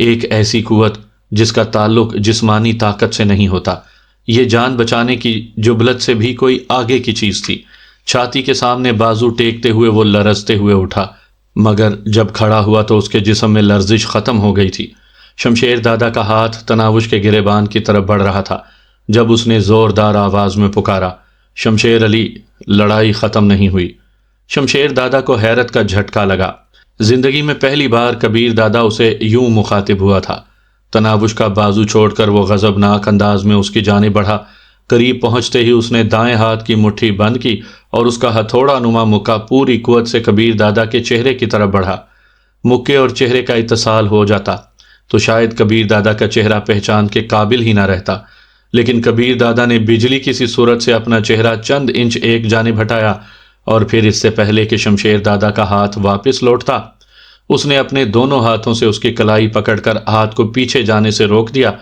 ایک ایسی قوت جس کا تعلق جسمانی طاقت سے نہیں ہوتا، یہ جان بچانے کی جبلت سے بھی کوئی آگے کی چیز تھی۔ چھاتی کے سامنے بازو ٹیکتے ہوئے وہ لرزتے ہوئے اٹھا، مگر جب کھڑا ہوا تو اس کے جسم میں لرزش ختم ہو گئی تھی۔ شمشیر دادا کا ہاتھ تناوش کے گریبان کی طرف بڑھ رہا تھا جب اس نے زوردار آواز میں پکارا، شمشیر علی، لڑائی ختم نہیں ہوئی۔ شمشیر دادا کو حیرت کا جھٹکا لگا۔ زندگی میں پہلی بار کبیر دادا اسے یوں مخاطب ہوا تھا۔ تناوش کا بازو چھوڑ کر وہ غضبناک انداز میں اس کی جانب بڑھا۔ قریب پہنچتے ہی اس نے دائیں ہاتھ کی مٹھی بند کی اور اس کا ہتھوڑا نما مکہ پوری قوت سے کبیر دادا کے چہرے کی طرف بڑھا۔ مکے اور چہرے کا اتصال ہو جاتا تو شاید کبیر دادا کا چہرہ پہچان کے قابل ہی نہ رہتا، لیکن کبیر دادا نے بجلی کی سی صورت سے اپنا چہرہ چند انچ ایک جانب ہٹایا، اور پھر اس سے پہلے کہ شمشیر دادا کا ہاتھ واپس لوٹتا، اس نے اپنے دونوں ہاتھوں سے اس کی کلائی پکڑ کر ہاتھ کو پیچھے جانے سے روک دیا